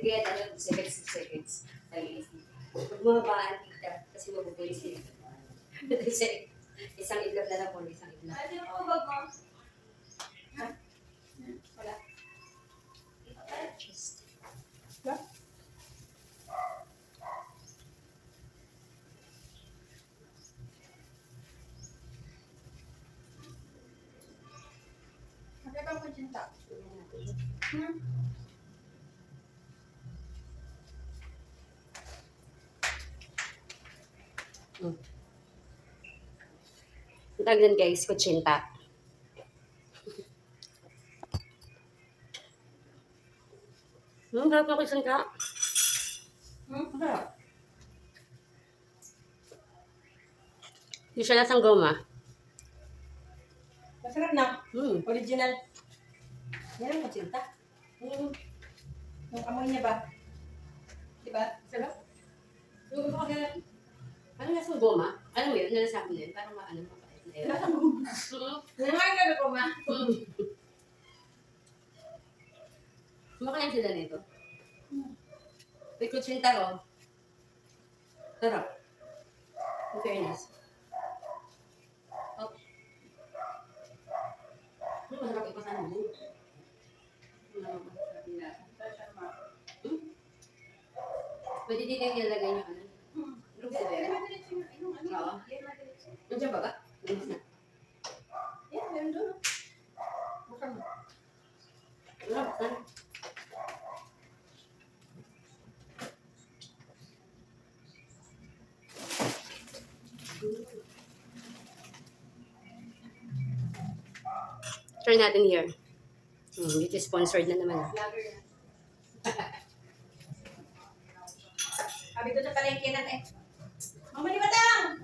Kaya tayo, seconds. Pag bumabaan, tigda. Kasi mabubuhay sila. Kasi isang iglap na lang po, isang iglap. Ano po ba mo? Wala. Ano ba mo dyan ta? Ang tawag din guys, kutsinta. Harap na kutsinta. Masarap. Hindi siya lasang goma. Masarap na. Original. Yan ang kutsinta. Yung amoy niya ba? Diba? Sarap. Yung iba kasi, parang lasang goma. Alam mo yun, nalasahan mo yun. Parang maano mapait na yun. Nangangagal ko ma. Kumakain sila nito. May kutsinta ko. Sarap. In fairness. Oh. Masarap ipasan mo din. Pwede din kayo nilagay nyo ano. Ano ba yun? Oo. Nandiyan ba ba? Nandiyan na. Yan, meron doon. Buksan mo. Wala, buksan. Try natin here. Dito sponsored na naman. Vlogger yan. Sabi ko sa palengke na eh. Mama ni Batang!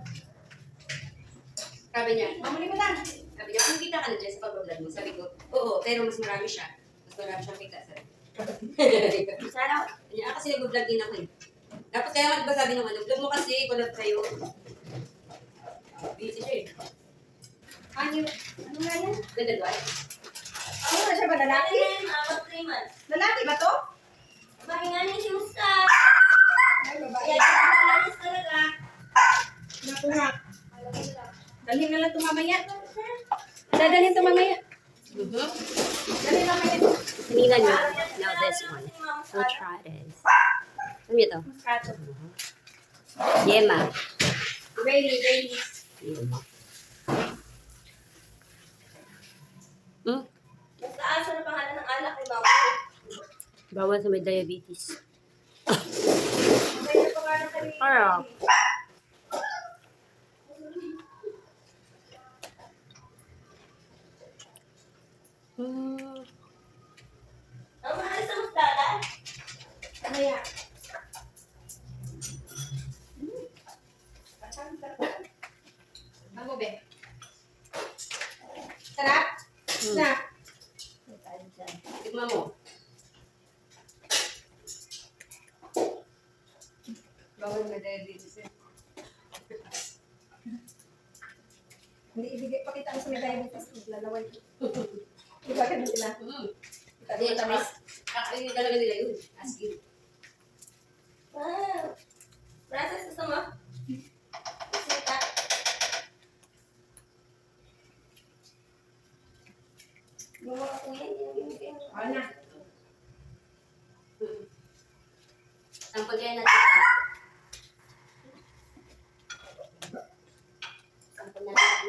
Sabi niya, Mama ni Batang! sabi niya, kung kita ka na dyan sa pag-vlog mo, sabi ko, oo, pero mas marami siya. Mas marami siyang kita. Sabi. Sana. Kanya, kasi nag-vlog din ako eh. Dapat kaya nga diba sabi nung ano, vlog mo kasi, collab kayo. Busy siya eh. Ano nga yan? Ganda ba? Ano na siya ba? Lalaki? About 3 months. Lalaki ba to? Mahinganin si Musta. Ay, babae. Kaya kinalis talaga. Naku nga. Dalhin na lang ito mamaya. Dadalhin ito mamaya. Dalhin mamaya. Kanina niyo. Now this one. We'll try this. Ano yun ito? Muscato. Yema. Ready. Yema. Basta asa na pangalan ng alak ni Mama. Bawal sa may diabetes. May pangalan ka rin. Parang. Ang mahal sa mustada. Mamaya. Ano be? Sarap? Na. Tikman mo. Bawal na diabetes eh. Hindi ibigay, pakita mo sa may diabetes. Lalaway. Diba ganun sila? Hindi, tamis. Kakainin talaga nila yun. As in. Wow. Francis, gusto mo? Sita. Yung mga kuya, yung Ano na? Sampag yan natin. Sampag natin.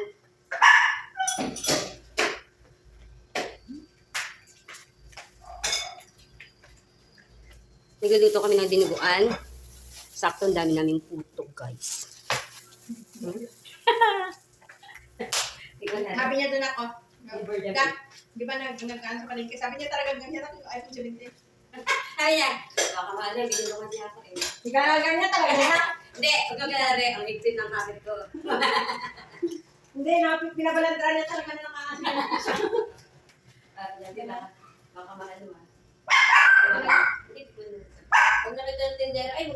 Nagluluto kami ng dinuguan. Sakto, ang dami naming puto, guys. Sabi niya doon ako. Dak, di ba nag-ano sa palengke? Sabi niya talaga ganyan ako yung iPhone 17. Sabi niya, baka mahal, binulungan niya ako eh. Ganyan talaga niya. Hindi, huwag kang ganari, ang ligpit ng kapit ko. Hindi, binabalandra niya talaga na nakakasya. Hindi baka mahal mo. Pag nakita ng tindera, ay,